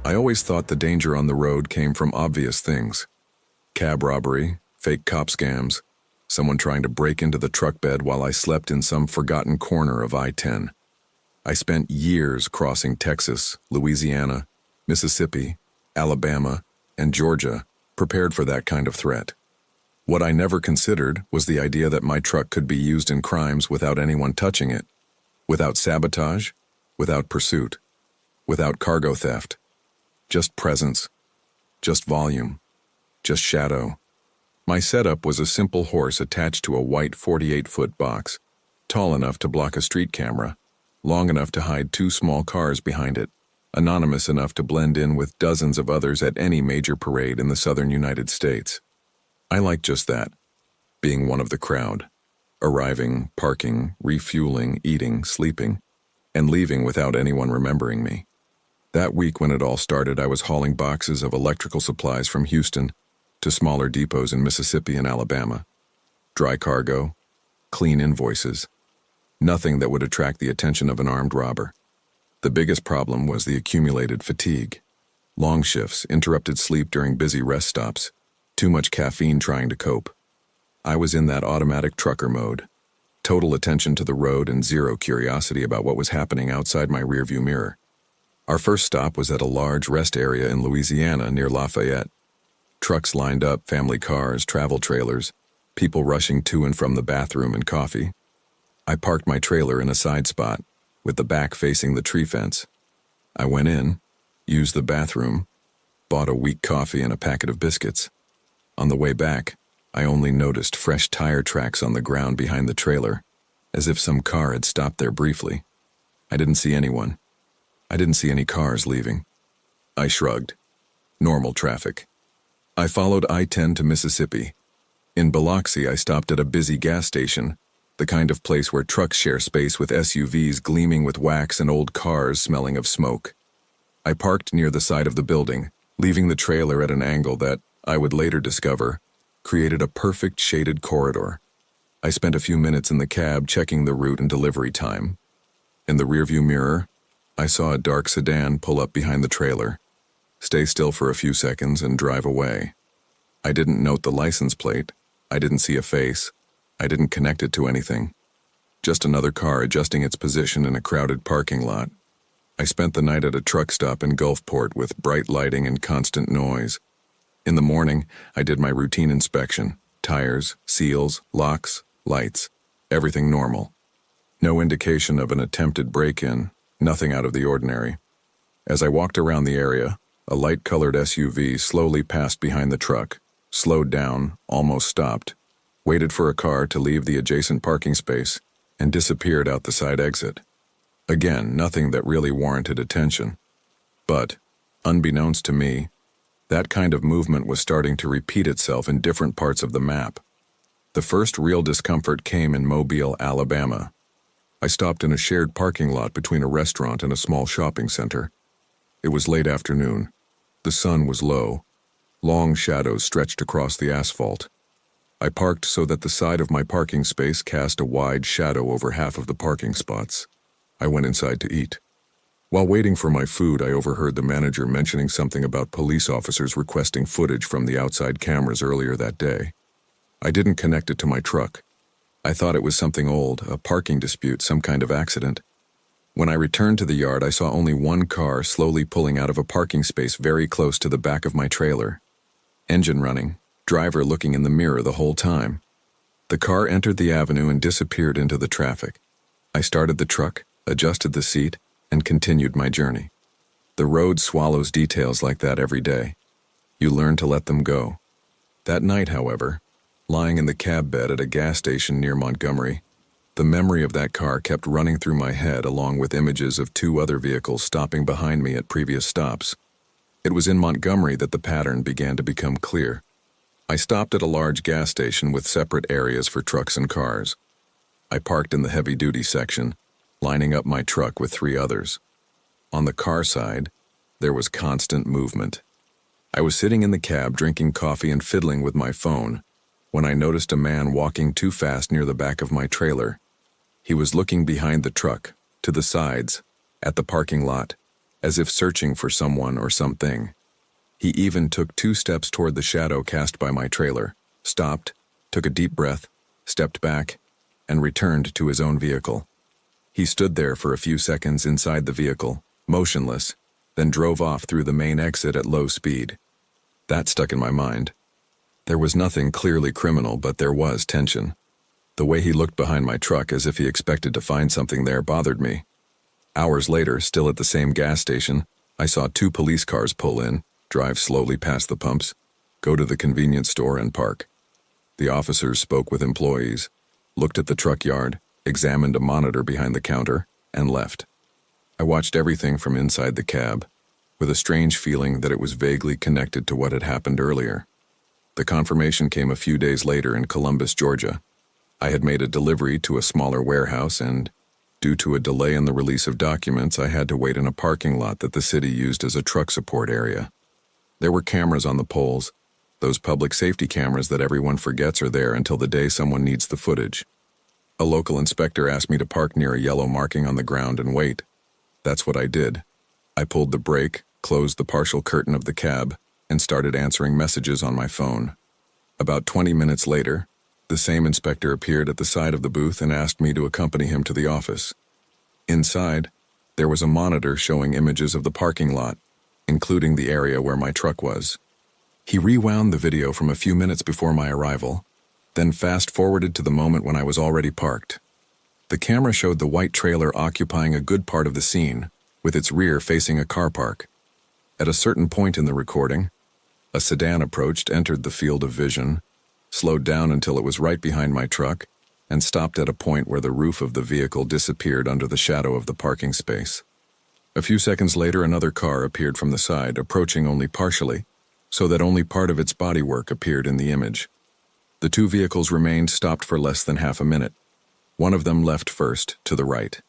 I always thought the danger on the road came from obvious things. Cab robbery, fake cop scams, someone trying to break into the truck bed while I slept in some forgotten corner of I-10. I spent years crossing Texas, Louisiana, Mississippi, Alabama, and Georgia, prepared for that kind of threat. What I never considered was the idea that my truck could be used in crimes without anyone touching it, without sabotage, without pursuit, without cargo theft. Just presence, just volume, just shadow. My setup was a simple horse attached to a white 48-foot box, tall enough to block a street camera, long enough to hide two small cars behind it, anonymous enough to blend in with dozens of others at any major parade in the southern United States. I liked just that, being one of the crowd, arriving, parking, refueling, eating, sleeping, and leaving without anyone remembering me. That week when it all started, I was hauling boxes of electrical supplies from Houston to smaller depots in Mississippi and Alabama. Dry cargo, clean invoices, nothing that would attract the attention of an armed robber. The biggest problem was the accumulated fatigue. Long shifts, interrupted sleep during busy rest stops, too much caffeine trying to cope. I was in that automatic trucker mode, total attention to the road and zero curiosity about what was happening outside my rearview mirror. Our first stop was at a large rest area in Louisiana near Lafayette. Trucks lined up, family cars, travel trailers, people rushing to and from the bathroom and coffee. I parked my trailer in a side spot, with the back facing the tree fence. I went in, used the bathroom, bought a weak coffee and a packet of biscuits. On the way back, I only noticed fresh tire tracks on the ground behind the trailer, as if some car had stopped there briefly. I didn't see anyone. I didn't see any cars leaving. I shrugged. Normal traffic. I followed I-10 to Mississippi. In Biloxi, I stopped at a busy gas station, the kind of place where trucks share space with SUVs gleaming with wax and old cars smelling of smoke. I parked near the side of the building, leaving the trailer at an angle that, I would later discover, created a perfect shaded corridor. I spent a few minutes in the cab checking the route and delivery time. In the rearview mirror, I saw a dark sedan pull up behind the trailer, stay still for a few seconds, and drive away. I didn't note the license plate. I didn't see a face. I didn't connect it to anything. Just another car adjusting its position in a crowded parking lot. I spent the night at a truck stop in Gulfport with bright lighting and constant noise. In the morning, I did my routine inspection. Tires, seals, locks, lights. Everything normal. No indication of an attempted break-in. Nothing out of the ordinary. As I walked around the area, a light-colored SUV slowly passed behind the truck, slowed down, almost stopped, waited for a car to leave the adjacent parking space, and disappeared out the side exit. Again, nothing that really warranted attention. But, unbeknownst to me, that kind of movement was starting to repeat itself in different parts of the map. The first real discomfort came in Mobile, Alabama. I stopped in a shared parking lot between a restaurant and a small shopping center. It was late afternoon. The sun was low. Long shadows stretched across the asphalt. I parked so that the side of my parking space cast a wide shadow over half of the parking spots. I went inside to eat. While waiting for my food, I overheard the manager mentioning something about police officers requesting footage from the outside cameras earlier that day. I didn't connect it to my truck. I thought it was something old, a parking dispute, some kind of accident. When I returned to the yard, I saw only one car slowly pulling out of a parking space very close to the back of my trailer. Engine running, driver looking in the mirror the whole time. The car entered the avenue and disappeared into the traffic. I started the truck, adjusted the seat, and continued my journey. The road swallows details like that every day. You learn to let them go. That night, however, lying in the cab bed at a gas station near Montgomery, the memory of that car kept running through my head along with images of two other vehicles stopping behind me at previous stops. It was in Montgomery that the pattern began to become clear. I stopped at a large gas station with separate areas for trucks and cars. I parked in the heavy-duty section, lining up my truck with three others. On the car side, there was constant movement. I was sitting in the cab drinking coffee and fiddling with my phone when I noticed a man walking too fast near the back of my trailer. He was looking behind the truck, to the sides, at the parking lot, as if searching for someone or something. He even took 2 steps toward the shadow cast by my trailer, stopped, took a deep breath, stepped back, and returned to his own vehicle. He stood there for a few seconds inside the vehicle, motionless, then drove off through the main exit at low speed. That stuck in my mind. There was nothing clearly criminal, but there was tension. The way he looked behind my truck as if he expected to find something there bothered me. Hours later, still at the same gas station, I saw 2 police cars pull in, drive slowly past the pumps, go to the convenience store and park. The officers spoke with employees, looked at the truck yard, examined a monitor behind the counter, and left. I watched everything from inside the cab, with a strange feeling that it was vaguely connected to what had happened earlier. The confirmation came a few days later in Columbus, Georgia. I had made a delivery to a smaller warehouse and, due to a delay in the release of documents, I had to wait in a parking lot that the city used as a truck support area. There were cameras on the poles, those public safety cameras that everyone forgets are there until the day someone needs the footage. A local inspector asked me to park near a yellow marking on the ground and wait. That's what I did. I pulled the brake, closed the partial curtain of the cab, and started answering messages on my phone. About 20 minutes later, the same inspector appeared at the side of the booth and asked me to accompany him to the office. Inside, there was a monitor showing images of the parking lot, including the area where my truck was. He rewound the video from a few minutes before my arrival, then fast-forwarded to the moment when I was already parked. The camera showed the white trailer occupying a good part of the scene, with its rear facing a car park. At a certain point in the recording, a sedan approached, entered the field of vision, slowed down until it was right behind my truck, and stopped at a point where the roof of the vehicle disappeared under the shadow of the parking space. A few seconds later, another car appeared from the side, approaching only partially, so that only part of its bodywork appeared in the image. The 2 vehicles remained stopped for less than half a minute. One of them left first, to the right.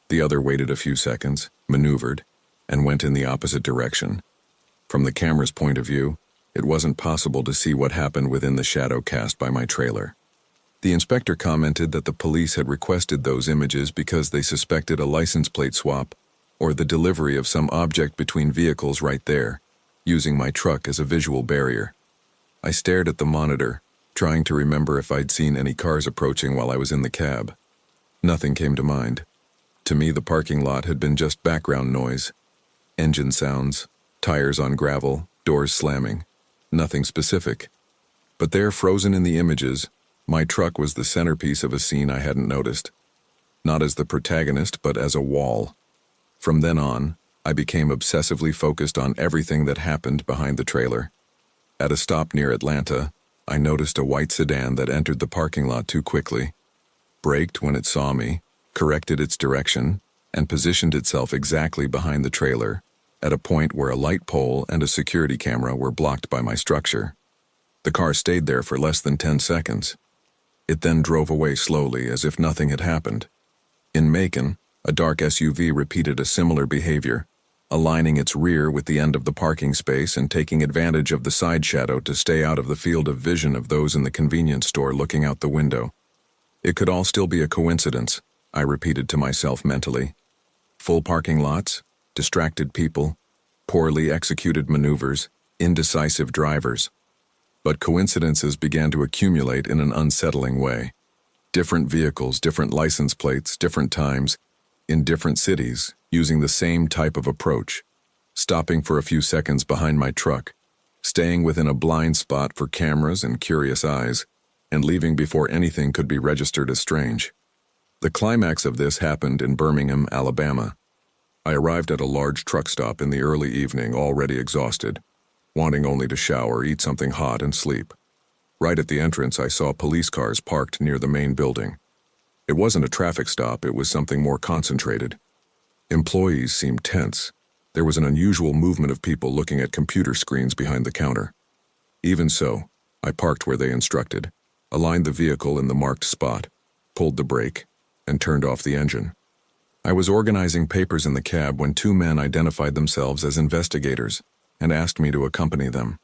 The other waited a few seconds, maneuvered, and went in the opposite direction. From the camera's point of view, it wasn't possible to see what happened within the shadow cast by my trailer. The inspector commented that the police had requested those images because they suspected a license plate swap or the delivery of some object between vehicles right there, using my truck as a visual barrier. I stared at the monitor, trying to remember if I'd seen any cars approaching while I was in the cab. Nothing came to mind. To me, the parking lot had been just background noise. Engine sounds, tires on gravel, doors slamming. Nothing specific. But there, frozen in the images, my truck was the centerpiece of a scene I hadn't noticed. Not as the protagonist, but as a wall. From then on, I became obsessively focused on everything that happened behind the trailer. At a stop near Atlanta, I noticed a white sedan that entered the parking lot too quickly, braked when it saw me, corrected its direction, and positioned itself exactly behind the trailer, at a point where a light pole and a security camera were blocked by my structure. The car stayed there for less than 10 seconds. It then drove away slowly as if nothing had happened. In Macon, a dark SUV repeated a similar behavior, aligning its rear with the end of the parking space and taking advantage of the side shadow to stay out of the field of vision of those in the convenience store looking out the window. It could all still be a coincidence, I repeated to myself mentally. Full parking lots, distracted people, poorly executed maneuvers, indecisive drivers. But coincidences began to accumulate in an unsettling way. Different vehicles, different license plates, different times, in different cities, using the same type of approach, stopping for a few seconds behind my truck, staying within a blind spot for cameras and curious eyes, and leaving before anything could be registered as strange. The climax of this happened in Birmingham, Alabama. I arrived at a large truck stop in the early evening, already exhausted, wanting only to shower, eat something hot, and sleep. Right at the entrance, I saw police cars parked near the main building. It wasn't a traffic stop, it was something more concentrated. Employees seemed tense. There was an unusual movement of people looking at computer screens behind the counter. Even so, I parked where they instructed, aligned the vehicle in the marked spot, pulled the brake, and turned off the engine. I was organizing papers in the cab when 2 men identified themselves as investigators and asked me to accompany them.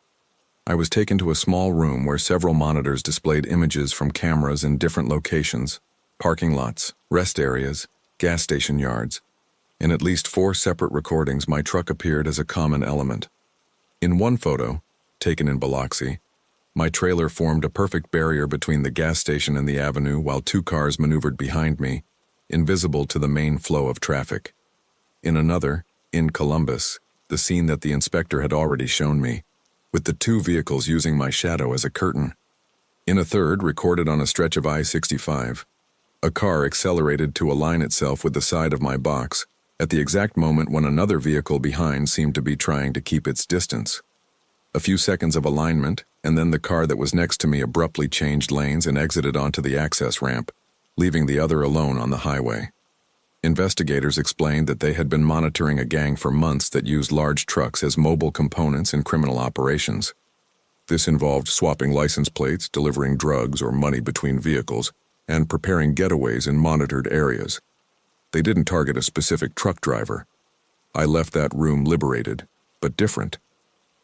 I was taken to a small room where several monitors displayed images from cameras in different locations, parking lots, rest areas, gas station yards. In at least 4 separate recordings, my truck appeared as a common element. In one photo, taken in Biloxi, my trailer formed a perfect barrier between the gas station and the avenue while 2 cars maneuvered behind me, invisible to the main flow of traffic. In another, in Columbus, the scene that the inspector had already shown me, with the 2 vehicles using my shadow as a curtain. In a third, recorded on a stretch of I-65, a car accelerated to align itself with the side of my box at the exact moment when another vehicle behind seemed to be trying to keep its distance. A few seconds of alignment, and then the car that was next to me abruptly changed lanes and exited onto the access ramp, leaving the other alone on the highway. Investigators explained that they had been monitoring a gang for months that used large trucks as mobile components in criminal operations. This involved swapping license plates, delivering drugs or money between vehicles, and preparing getaways in monitored areas. They didn't target a specific truck driver. I left that room liberated, but different.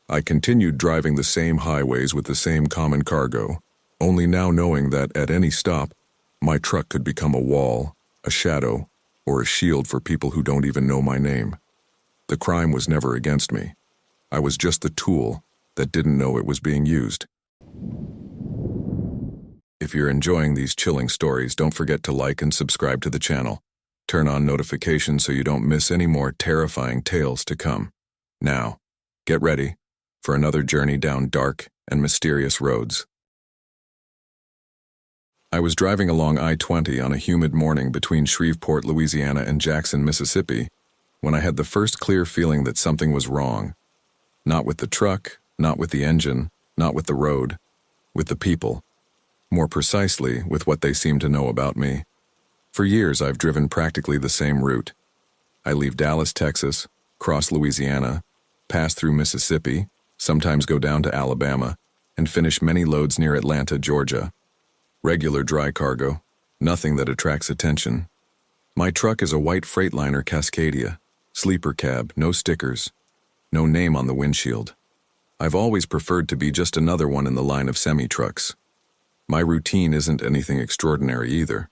I continued driving the same highways with the same common cargo, only now knowing that at any stop, my truck could become a wall, a shadow, or a shield for people who don't even know my name. The crime was never against me. I was just the tool that didn't know it was being used. If you're enjoying these chilling stories, don't forget to like and subscribe to the channel. Turn on notifications so you don't miss any more terrifying tales to come. Now, get ready for another journey down dark and mysterious roads. I was driving along I-20 on a humid morning between Shreveport, Louisiana and Jackson, Mississippi, when I had the first clear feeling that something was wrong. Not with the truck, not with the engine, not with the road, with the people. More precisely, with what they seemed to know about me. For years, I've driven practically the same route. I leave Dallas, Texas, cross Louisiana, pass through Mississippi, sometimes go down to Alabama, and finish many loads near Atlanta, Georgia. Regular dry cargo, nothing that attracts attention. My truck is a white Freightliner Cascadia, sleeper cab, no stickers, no name on the windshield. I've always preferred to be just another one in the line of semi-trucks. My routine isn't anything extraordinary either.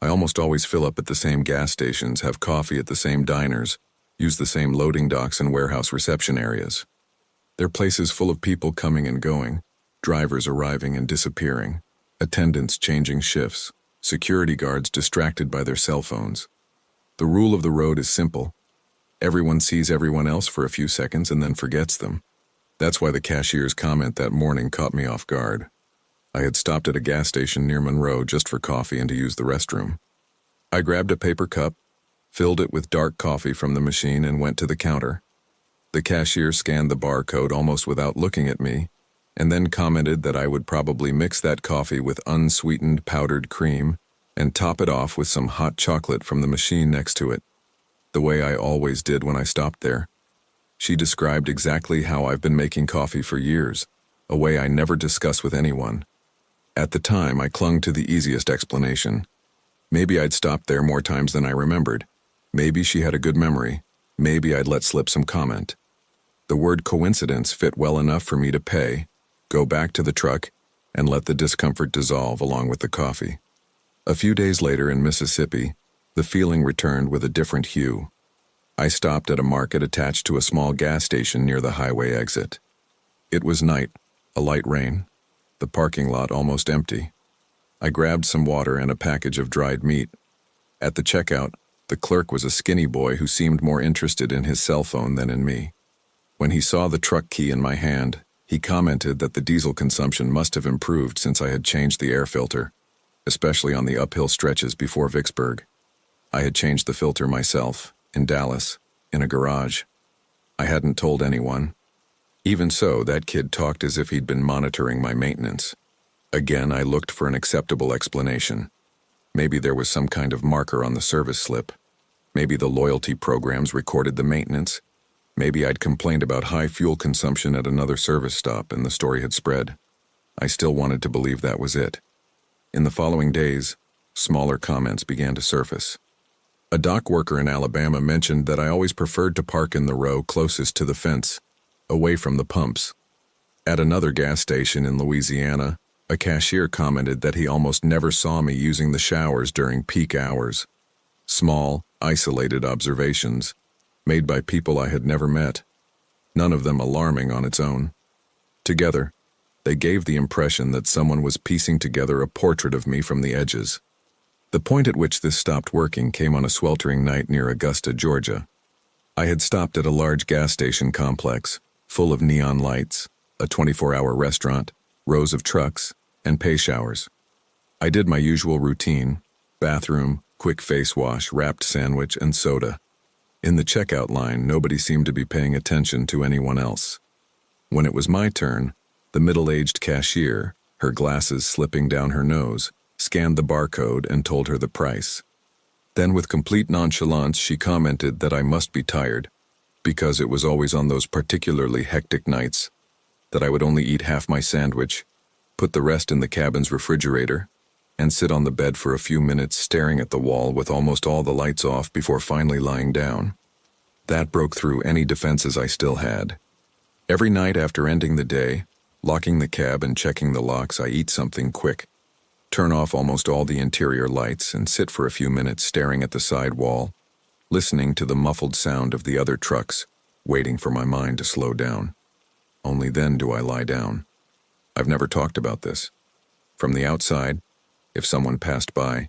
I almost always fill up at the same gas stations, have coffee at the same diners, use the same loading docks and warehouse reception areas. They're places full of people coming and going, drivers arriving and disappearing, attendants changing shifts, security guards distracted by their cell phones. The rule of the road is simple. Everyone sees everyone else for a few seconds and then forgets them. That's why the cashier's comment that morning caught me off guard. I had stopped at a gas station near Monroe just for coffee and to use the restroom. I grabbed a paper cup, filled it with dark coffee from the machine, and went to the counter. The cashier scanned the barcode almost without looking at me, and then commented that I would probably mix that coffee with unsweetened powdered cream and top it off with some hot chocolate from the machine next to it, the way I always did when I stopped there. She described exactly how I've been making coffee for years, a way I never discuss with anyone. At the time, I clung to the easiest explanation. Maybe I'd stopped there more times than I remembered. Maybe she had a good memory. Maybe I'd let slip some comment. The word coincidence fit well enough for me to pay, go back to the truck, and let the discomfort dissolve along with the coffee. A few days later in Mississippi, the feeling returned with a different hue. I stopped at a market attached to a small gas station near the highway exit. It was night, a light rain, the parking lot almost empty. I grabbed some water and a package of dried meat. At the checkout, the clerk was a skinny boy who seemed more interested in his cell phone than in me. When he saw the truck key in my hand, he commented that the diesel consumption must have improved since I had changed the air filter, especially on the uphill stretches before Vicksburg. I had changed the filter myself, in Dallas, in a garage. I hadn't told anyone. Even so, that kid talked as if he'd been monitoring my maintenance. Again, I looked for an acceptable explanation. Maybe there was some kind of marker on the service slip. Maybe the loyalty programs recorded the maintenance. Maybe I'd complained about high fuel consumption at another service stop and the story had spread. I still wanted to believe that was it. In the following days, smaller comments began to surface. A dock worker in Alabama mentioned that I always preferred to park in the row closest to the fence, away from the pumps. At another gas station in Louisiana, a cashier commented that he almost never saw me using the showers during peak hours. Small, isolated observations, made by people I had never met, none of them alarming on its own. Together, they gave the impression that someone was piecing together a portrait of me from the edges. The point at which this stopped working came on a sweltering night near Augusta, Georgia. I had stopped at a large gas station complex, full of neon lights, a 24-hour restaurant, rows of trucks, and pay showers. I did my usual routine: bathroom, quick face wash, wrapped sandwich, and soda. In the checkout line, nobody seemed to be paying attention to anyone else. When it was my turn, the middle-aged cashier, her glasses slipping down her nose, scanned the barcode and told her the price. Then with complete nonchalance, she commented that I must be tired, because it was always on those particularly hectic nights that I would only eat half my sandwich, put the rest in the cabin's refrigerator, and sit on the bed for a few minutes staring at the wall with almost all the lights off before finally lying down. That broke through any defenses I still had. Every night after ending the day, locking the cab and checking the locks, I eat something quick, turn off almost all the interior lights, and sit for a few minutes staring at the side wall, listening to the muffled sound of the other trucks, waiting for my mind to slow down. Only then do I lie down. I've never talked about this. From the outside, if someone passed by,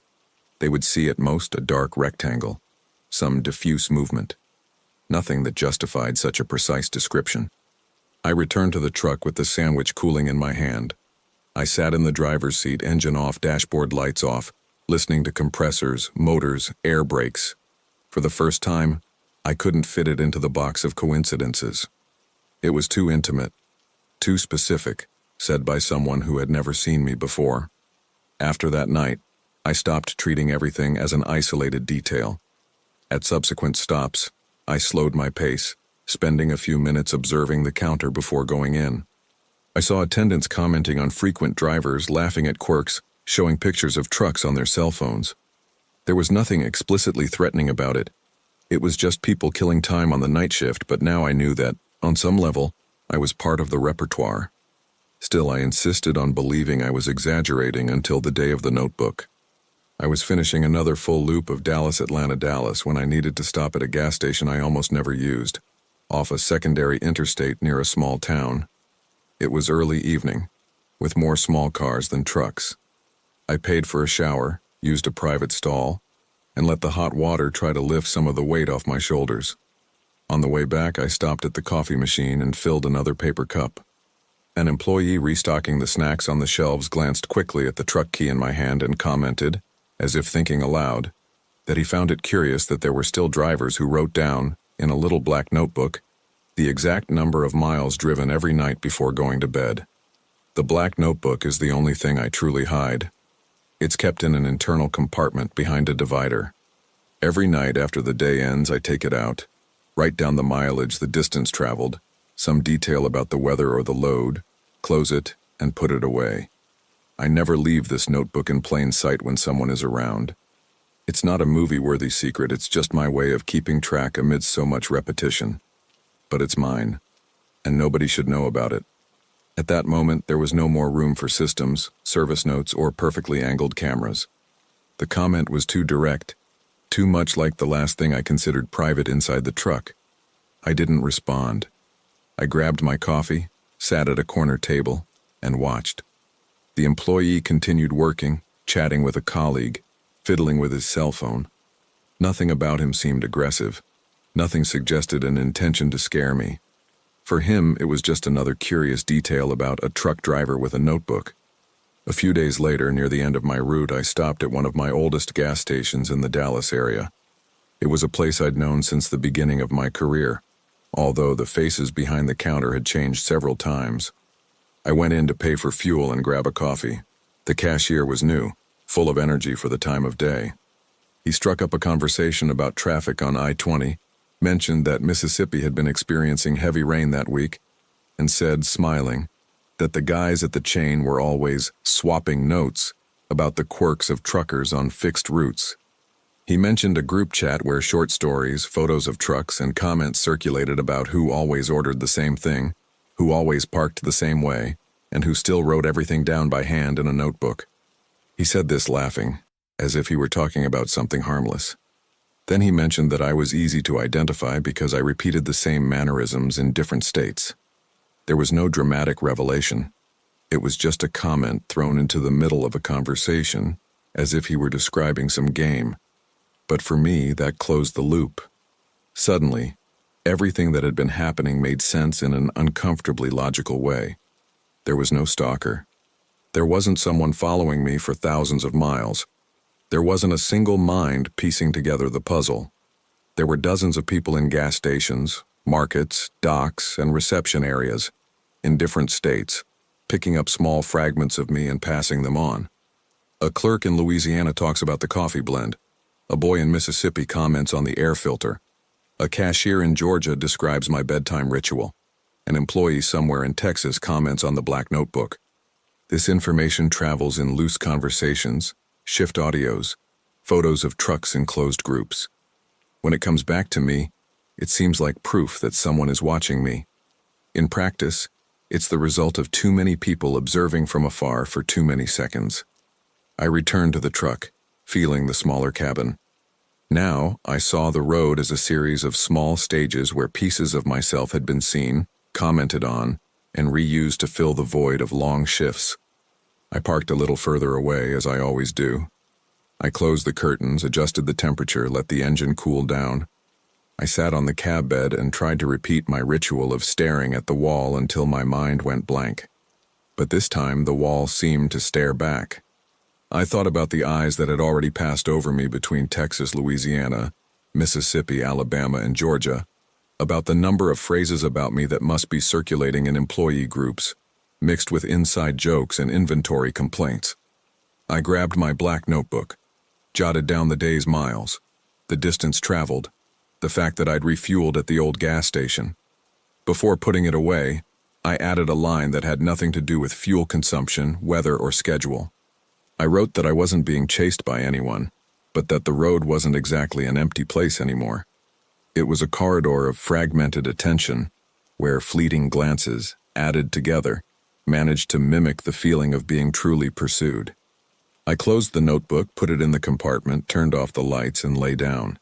they would see at most a dark rectangle, some diffuse movement. Nothing that justified such a precise description. I returned to the truck with the sandwich cooling in my hand. I sat in the driver's seat, engine off, dashboard lights off, listening to compressors, motors, air brakes. For the first time, I couldn't fit it into the box of coincidences. It was too intimate, too specific, said by someone who had never seen me before. After that night, I stopped treating everything as an isolated detail. At subsequent stops, I slowed my pace, spending a few minutes observing the counter before going in. I saw attendants commenting on frequent drivers, laughing at quirks, showing pictures of trucks on their cell phones. There was nothing explicitly threatening about it. It was just people killing time on the night shift, but now I knew that, on some level, I was part of the repertoire. Still, I insisted on believing I was exaggerating until the day of the notebook. I was finishing another full loop of Dallas-Atlanta-Dallas when I needed to stop at a gas station I almost never used, off a secondary interstate near a small town. It was early evening, with more small cars than trucks. I paid for a shower, used a private stall, and let the hot water try to lift some of the weight off my shoulders. On the way back, I stopped at the coffee machine and filled another paper cup. An employee restocking the snacks on the shelves glanced quickly at the truck key in my hand and commented, as if thinking aloud, that he found it curious that there were still drivers who wrote down, in a little black notebook, the exact number of miles driven every night before going to bed. The black notebook is the only thing I truly hide. It's kept in an internal compartment behind a divider. Every night after the day ends, I take it out, write down the mileage, the distance traveled, some detail about the weather or the load, close it, and put it away. I never leave this notebook in plain sight when someone is around. It's not a movie-worthy secret, it's just my way of keeping track amidst so much repetition. But it's mine, and nobody should know about it. At that moment, there was no more room for systems, service notes, or perfectly angled cameras. The comment was too direct, too much like the last thing I considered private inside the truck. I didn't respond. I grabbed my coffee, sat at a corner table, and watched. The employee continued working, chatting with a colleague, fiddling with his cell phone. Nothing about him seemed aggressive. Nothing suggested an intention to scare me. For him, it was just another curious detail about a truck driver with a notebook. A few days later, near the end of my route, I stopped at one of my oldest gas stations in the Dallas area. It was a place I'd known since the beginning of my career, although the faces behind the counter had changed several times. I went in to pay for fuel and grab a coffee. The cashier was new, full of energy for the time of day. He struck up a conversation about traffic on I-20, mentioned that Mississippi had been experiencing heavy rain that week, and said, smiling, that the guys at the chain were always swapping notes about the quirks of truckers on fixed routes. He mentioned a group chat where short stories, photos of trucks, and comments circulated about who always ordered the same thing, who always parked the same way, and who still wrote everything down by hand in a notebook. He said this laughing, as if he were talking about something harmless. Then he mentioned that I was easy to identify because I repeated the same mannerisms in different states. There was no dramatic revelation. It was just a comment thrown into the middle of a conversation, as if he were describing some game. But for me, that closed the loop. Suddenly, everything that had been happening made sense in an uncomfortably logical way. There was no stalker. There wasn't someone following me for thousands of miles. There wasn't a single mind piecing together the puzzle. There were dozens of people in gas stations, markets, docks, and reception areas, in different states, picking up small fragments of me and passing them on. A clerk in Louisiana talks about the coffee blend. A boy in Mississippi comments on the air filter. A cashier in Georgia describes my bedtime ritual. An employee somewhere in Texas comments on the black notebook. This information travels in loose conversations, shift audios, photos of trucks in closed groups. When it comes back to me, it seems like proof that someone is watching me. In practice, it's the result of too many people observing from afar for too many seconds. I returned to the truck, feeling the smaller cabin. Now, I saw the road as a series of small stages where pieces of myself had been seen, commented on, and reused to fill the void of long shifts. I parked a little further away, as I always do. I closed the curtains, adjusted the temperature, let the engine cool down. I sat on the cab bed and tried to repeat my ritual of staring at the wall until my mind went blank. But this time, the wall seemed to stare back. I thought about the eyes that had already passed over me between Texas, Louisiana, Mississippi, Alabama, and Georgia, about the number of phrases about me that must be circulating in employee groups, mixed with inside jokes and inventory complaints. I grabbed my black notebook, jotted down the day's miles, the distance traveled, the fact that I'd refueled at the old gas station. Before putting it away, I added a line that had nothing to do with fuel consumption, weather, or schedule. I wrote that I wasn't being chased by anyone, but that the road wasn't exactly an empty place anymore. It was a corridor of fragmented attention, where fleeting glances, added together, managed to mimic the feeling of being truly pursued. I closed the notebook, put it in the compartment, turned off the lights, and lay down.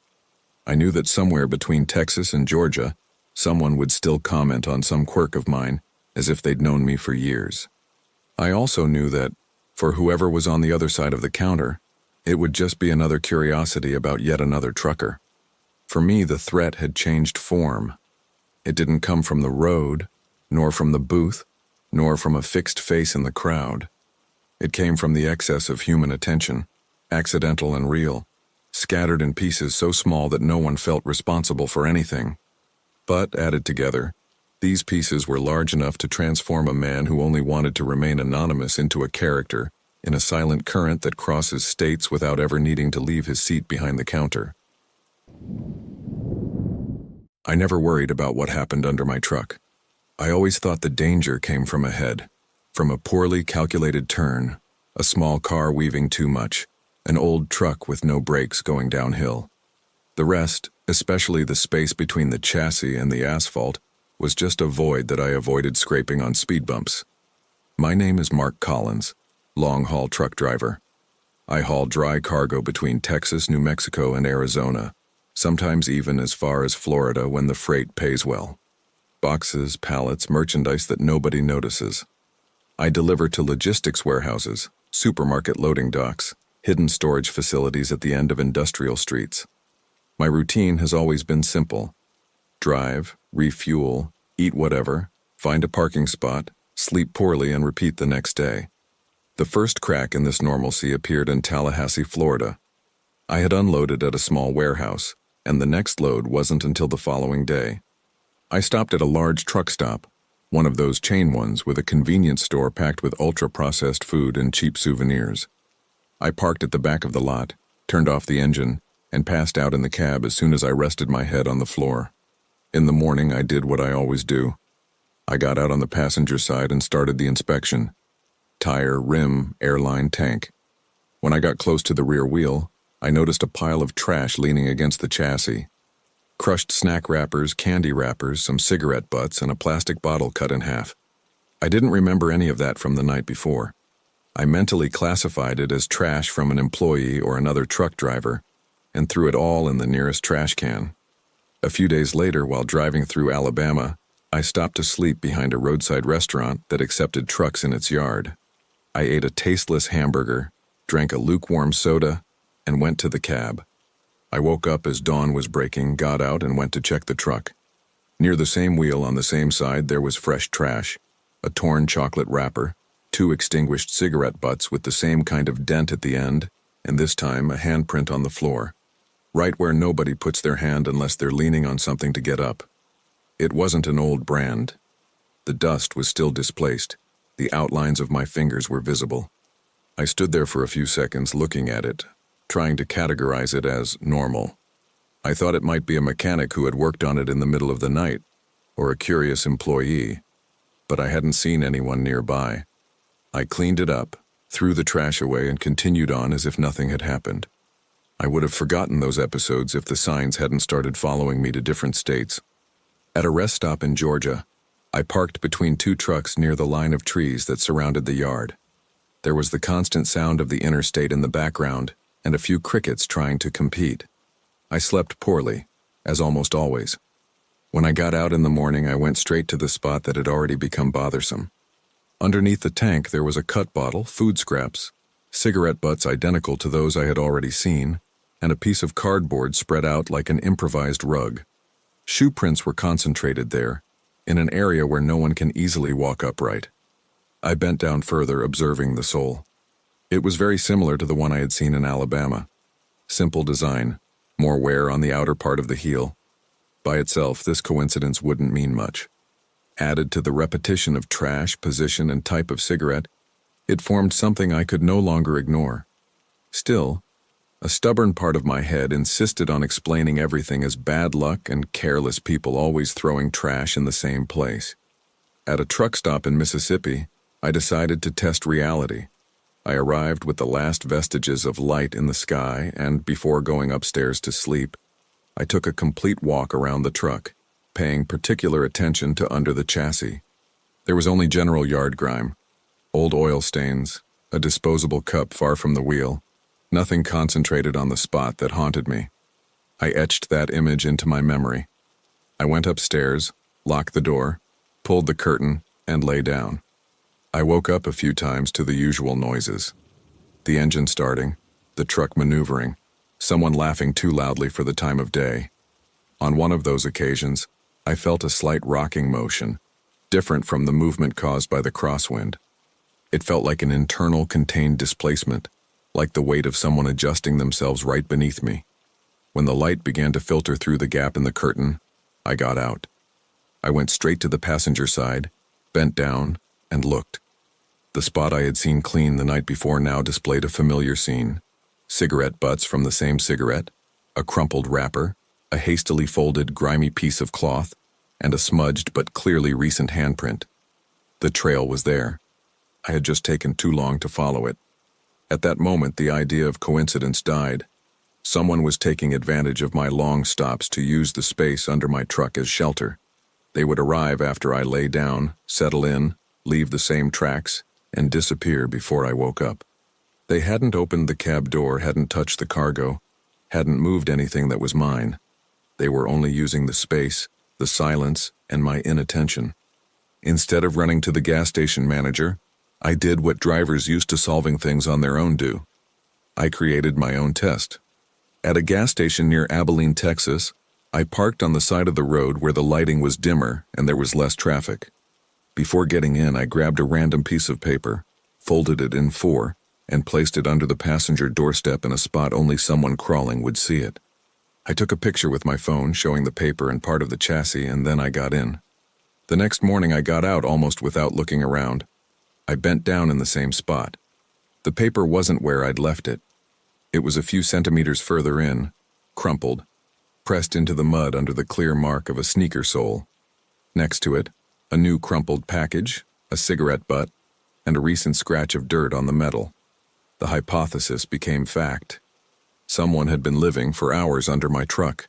I knew that somewhere between Texas and Georgia, someone would still comment on some quirk of mine, as if they'd known me for years. I also knew that, for whoever was on the other side of the counter, it would just be another curiosity about yet another trucker. For me, the threat had changed form. It didn't come from the road, nor from the booth, nor from a fixed face in the crowd. It came from the excess of human attention, accidental and real, scattered in pieces so small that no one felt responsible for anything. But, added together, these pieces were large enough to transform a man who only wanted to remain anonymous into a character in a silent current that crosses states without ever needing to leave his seat behind the counter. I never worried about what happened under my truck. I always thought the danger came from ahead, from a poorly calculated turn, a small car weaving too much, an old truck with no brakes going downhill. The rest, especially the space between the chassis and the asphalt, was just a void that I avoided scraping on speed bumps. My name is Mark Collins, long-haul truck driver. I haul dry cargo between Texas, New Mexico, and Arizona, sometimes even as far as Florida when the freight pays well. Boxes, pallets, merchandise that nobody notices. I deliver to logistics warehouses, supermarket loading docks, hidden storage facilities at the end of industrial streets. My routine has always been simple. Drive, refuel, eat whatever, find a parking spot, sleep poorly, and repeat the next day. The first crack in this normalcy appeared in Tallahassee, Florida. I had unloaded at a small warehouse, and the next load wasn't until the following day. I stopped at a large truck stop, one of those chain ones with a convenience store packed with ultra-processed food and cheap souvenirs. I parked at the back of the lot, turned off the engine, and passed out in the cab as soon as I rested my head on the floor. In the morning, I did what I always do. I got out on the passenger side and started the inspection. Tire, rim, airline, tank. When I got close to the rear wheel, I noticed a pile of trash leaning against the chassis. Crushed snack wrappers, candy wrappers, some cigarette butts, and a plastic bottle cut in half. I didn't remember any of that from the night before. I mentally classified it as trash from an employee or another truck driver, and threw it all in the nearest trash can. A few days later, while driving through Alabama, I stopped to sleep behind a roadside restaurant that accepted trucks in its yard. I ate a tasteless hamburger, drank a lukewarm soda, and went to the cab. I woke up as dawn was breaking, got out, and went to check the truck. Near the same wheel on the same side, there was fresh trash, a torn chocolate wrapper, 2 extinguished cigarette butts with the same kind of dent at the end, and this time a handprint on the floor, right where nobody puts their hand unless they're leaning on something to get up. It wasn't an old brand. The dust was still displaced. The outlines of my fingers were visible. I stood there for a few seconds looking at it, trying to categorize it as normal. I thought it might be a mechanic who had worked on it in the middle of the night, or a curious employee, but I hadn't seen anyone nearby. I cleaned it up, threw the trash away, and continued on as if nothing had happened. I would have forgotten those episodes if the signs hadn't started following me to different states. At a rest stop in Georgia, I parked between 2 trucks near the line of trees that surrounded the yard. There was the constant sound of the interstate in the background and a few crickets trying to compete. I slept poorly, as almost always. When I got out in the morning, I went straight to the spot that had already become bothersome. Underneath the tank, there was a cut bottle, food scraps, cigarette butts identical to those I had already seen, and a piece of cardboard spread out like an improvised rug. Shoe prints were concentrated there, in an area where no one can easily walk upright. I bent down further, observing the sole. It was very similar to the one I had seen in Alabama. Simple design, more wear on the outer part of the heel. By itself, this coincidence wouldn't mean much. Added to the repetition of trash, position, and type of cigarette, it formed something I could no longer ignore. Still, a stubborn part of my head insisted on explaining everything as bad luck and careless people always throwing trash in the same place. At a truck stop in Mississippi, I decided to test reality. I arrived with the last vestiges of light in the sky, and before going upstairs to sleep, I took a complete walk around the truck, paying particular attention to under the chassis. There was only general yard grime, old oil stains, a disposable cup far from the wheel, nothing concentrated on the spot that haunted me. I etched that image into my memory. I went upstairs, locked the door, pulled the curtain, and lay down. I woke up a few times to the usual noises. The engine starting, the truck maneuvering, someone laughing too loudly for the time of day. On one of those occasions, I felt a slight rocking motion, different from the movement caused by the crosswind. It felt like an internal contained displacement, like the weight of someone adjusting themselves right beneath me. When the light began to filter through the gap in the curtain, I got out. I went straight to the passenger side, bent down, and looked. The spot I had seen clean the night before now displayed a familiar scene. Cigarette butts from the same cigarette, a crumpled wrapper, a hastily folded, grimy piece of cloth, and a smudged but clearly recent handprint. The trail was there. I had just taken too long to follow it. At that moment, the idea of coincidence died. Someone was taking advantage of my long stops to use the space under my truck as shelter. They would arrive after I lay down, settle in, leave the same tracks, and disappear before I woke up. They hadn't opened the cab door, hadn't touched the cargo, hadn't moved anything that was mine. They were only using the space, the silence, and my inattention. Instead of running to the gas station manager, I did what drivers used to solving things on their own do. I created my own test. At a gas station near Abilene, Texas, I parked on the side of the road where the lighting was dimmer and there was less traffic. Before getting in, I grabbed a random piece of paper, folded it in 4, and placed it under the passenger doorstep in a spot only someone crawling would see it. I took a picture with my phone showing the paper and part of the chassis, and then I got in. The next morning I got out almost without looking around. I bent down in the same spot. The paper wasn't where I'd left it. It was a few centimeters further in, crumpled, pressed into the mud under the clear mark of a sneaker sole. Next to it, a new crumpled package, a cigarette butt, and a recent scratch of dirt on the metal. The hypothesis became fact. Someone had been living for hours under my truck.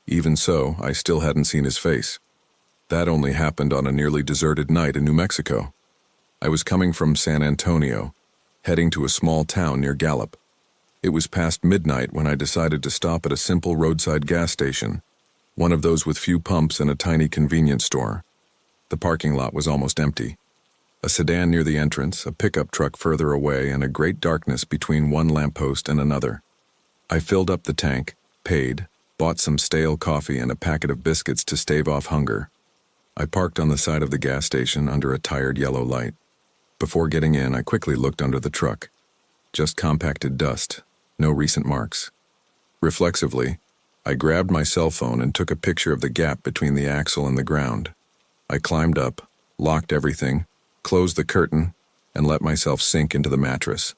Even so, I still hadn't seen his face. That only happened on a nearly deserted night in New Mexico. I was coming from San Antonio, heading to a small town near Gallup. It was past midnight when I decided to stop at a simple roadside gas station, one of those with few pumps and a tiny convenience store. The parking lot was almost empty. A sedan near the entrance, a pickup truck further away, and a great darkness between one lamppost and another. I filled up the tank, paid, bought some stale coffee and a packet of biscuits to stave off hunger. I parked on the side of the gas station under a tired yellow light. Before getting in, I quickly looked under the truck. Just compacted dust, no recent marks. Reflexively, I grabbed my cell phone and took a picture of the gap between the axle and the ground. I climbed up, locked everything, closed the curtain, and let myself sink into the mattress.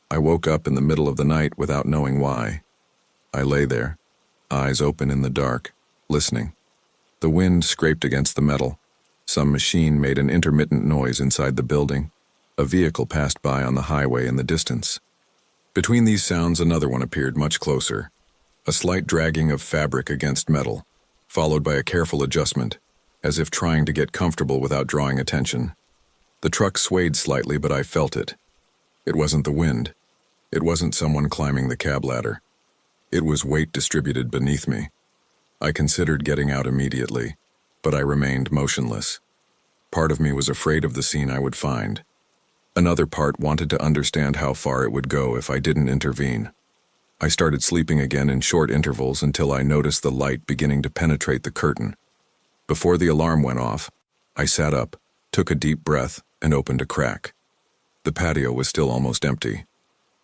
I woke up in the middle of the night without knowing why. I lay there, eyes open in the dark, listening. The wind scraped against the metal. Some machine made an intermittent noise inside the building. A vehicle passed by on the highway in the distance. Between these sounds, another one appeared much closer. A slight dragging of fabric against metal, followed by a careful adjustment, as if trying to get comfortable without drawing attention. The truck swayed slightly, but I felt it. It wasn't the wind. It wasn't someone climbing the cab ladder. It was weight distributed beneath me. I considered getting out immediately, but I remained motionless. Part of me was afraid of the scene I would find. Another part wanted to understand how far it would go if I didn't intervene. I started sleeping again in short intervals until I noticed the light beginning to penetrate the curtain. Before the alarm went off, I sat up, took a deep breath, and opened a crack. The patio was still almost empty.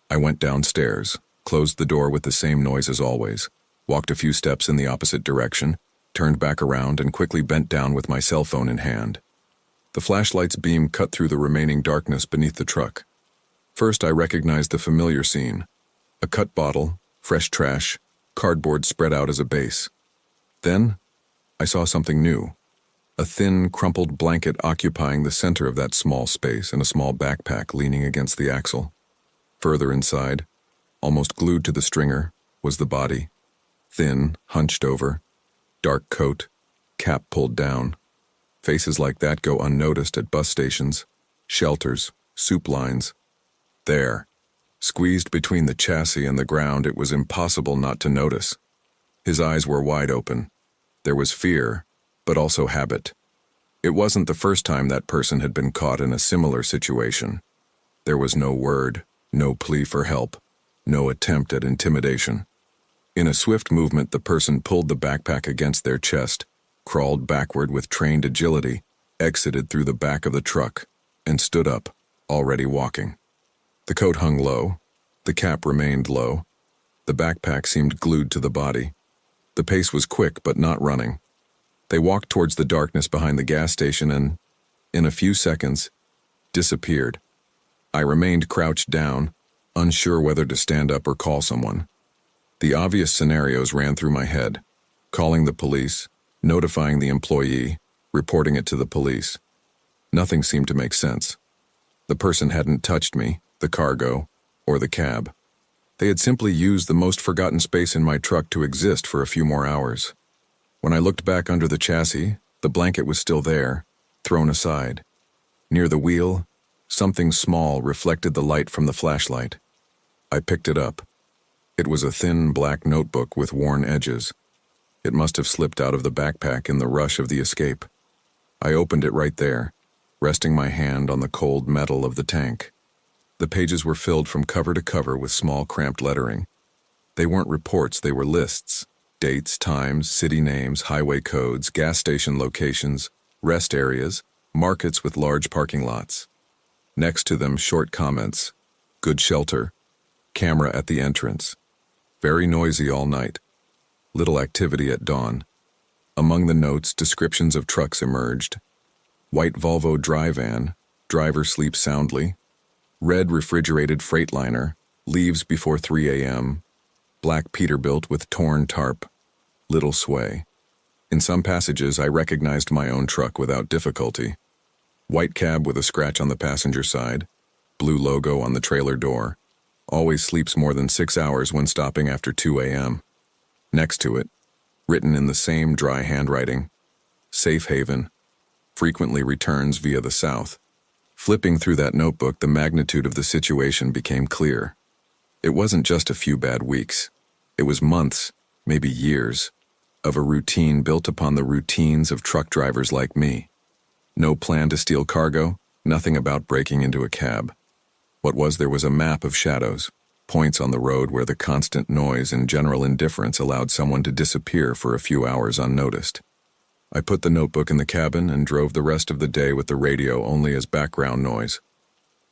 I went downstairs, closed the door with the same noise as always, walked a few steps in the opposite direction, turned back around, and quickly bent down with my cell phone in hand. The flashlight's beam cut through the remaining darkness beneath the truck. First, I recognized the familiar scene. A cut bottle, fresh trash, cardboard spread out as a base. Then, I saw something new. A thin, crumpled blanket occupying the center of that small space and a small backpack leaning against the axle. Further inside, almost glued to the stringer, was the body. Thin, hunched over, dark coat, cap pulled down. Faces like that go unnoticed at bus stations, shelters, soup lines. There, squeezed between the chassis and the ground, it was impossible not to notice. His eyes were wide open. There was fear, but also habit. It wasn't the first time that person had been caught in a similar situation. There was no word, no plea for help, no attempt at intimidation. In a swift movement, the person pulled the backpack against their chest, crawled backward with trained agility, exited through the back of the truck, and stood up, already walking. The coat hung low, the cap remained low, the backpack seemed glued to the body. The pace was quick but not running. They walked towards the darkness behind the gas station and, in a few seconds, disappeared. I remained crouched down, unsure whether to stand up or call someone. The obvious scenarios ran through my head: calling the police, notifying the employee, reporting it to the police. Nothing seemed to make sense. The person hadn't touched me, the cargo, or the cab. They had simply used the most forgotten space in my truck to exist for a few more hours. When I looked back under the chassis, the blanket was still there, thrown aside. Near the wheel, something small reflected the light from the flashlight. I picked it up. It was a thin black notebook with worn edges. It must have slipped out of the backpack in the rush of the escape. I opened it right there, resting my hand on the cold metal of the tank. The pages were filled from cover to cover with small cramped lettering. They weren't reports, they were lists. Dates, times, city names, highway codes, gas station locations, rest areas, markets with large parking lots. Next to them, short comments: good shelter, camera at the entrance, very noisy all night, little activity at dawn. Among the notes, descriptions of trucks emerged: white Volvo dry van, driver sleeps soundly; red refrigerated Freightliner, leaves before 3 a.m., black Peterbilt with torn tarp, little sway. In some passages, I recognized my own truck without difficulty. White cab with a scratch on the passenger side, blue logo on the trailer door, always sleeps more than 6 hours when stopping after 2 a.m. Next to it, written in the same dry handwriting, safe haven, frequently returns via the south. Flipping through that notebook, the magnitude of the situation became clear. It wasn't just a few bad weeks. It was months, maybe years, of a routine built upon the routines of truck drivers like me. No plan to steal cargo, nothing about breaking into a cab. What was there was a map of shadows, points on the road where the constant noise and general indifference allowed someone to disappear for a few hours unnoticed. I put the notebook in the cabin and drove the rest of the day with the radio only as background noise.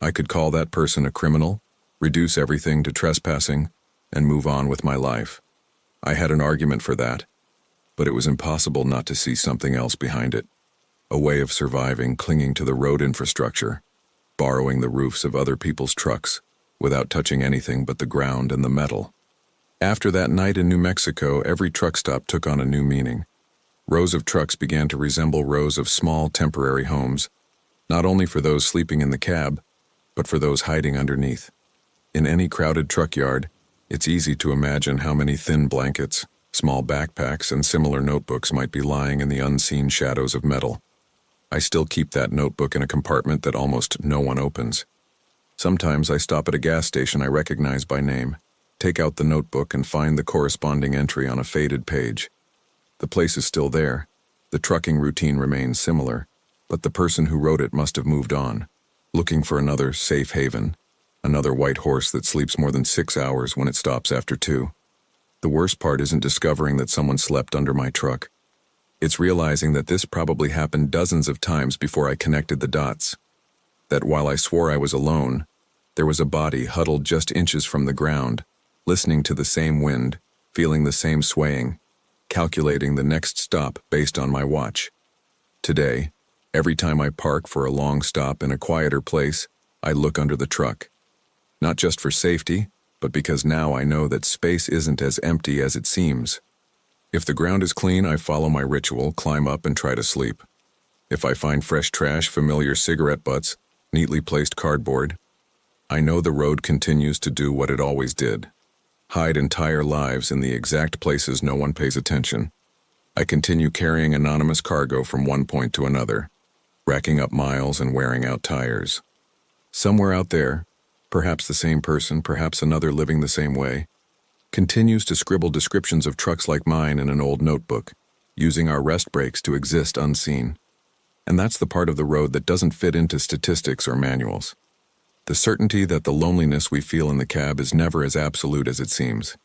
I could call that person a criminal, reduce everything to trespassing, and move on with my life. I had an argument for that, but it was impossible not to see something else behind it. A way of surviving clinging to the road infrastructure, borrowing the roofs of other people's trucks, without touching anything but the ground and the metal. After that night in New Mexico, every truck stop took on a new meaning. Rows of trucks began to resemble rows of small temporary homes, not only for those sleeping in the cab, but for those hiding underneath. In any crowded truck yard, it's easy to imagine how many thin blankets, small backpacks, and similar notebooks might be lying in the unseen shadows of metal. I still keep that notebook in a compartment that almost no one opens. Sometimes I stop at a gas station I recognize by name, take out the notebook and find the corresponding entry on a faded page. The place is still there. The trucking routine remains similar, but the person who wrote it must have moved on, looking for another safe haven, another white horse that sleeps more than 6 hours when it stops after 2. The worst part isn't discovering that someone slept under my truck. It's realizing that this probably happened dozens of times before I connected the dots. That while I swore I was alone, there was a body huddled just inches from the ground, listening to the same wind, feeling the same swaying, calculating the next stop based on my watch. Today, every time I park for a long stop in a quieter place, I look under the truck. Not just for safety, but because now I know that space isn't as empty as it seems. If the ground is clean, I follow my ritual, climb up and try to sleep. If I find fresh trash, familiar cigarette butts, neatly placed cardboard, I know the road continues to do what it always did. Hide entire lives in the exact places no one pays attention. I continue carrying anonymous cargo from one point to another, racking up miles and wearing out tires. Somewhere out there, perhaps the same person, perhaps another living the same way, continues to scribble descriptions of trucks like mine in an old notebook, using our rest breaks to exist unseen. And that's the part of the road that doesn't fit into statistics or manuals. The certainty that the loneliness we feel in the cab is never as absolute as it seems.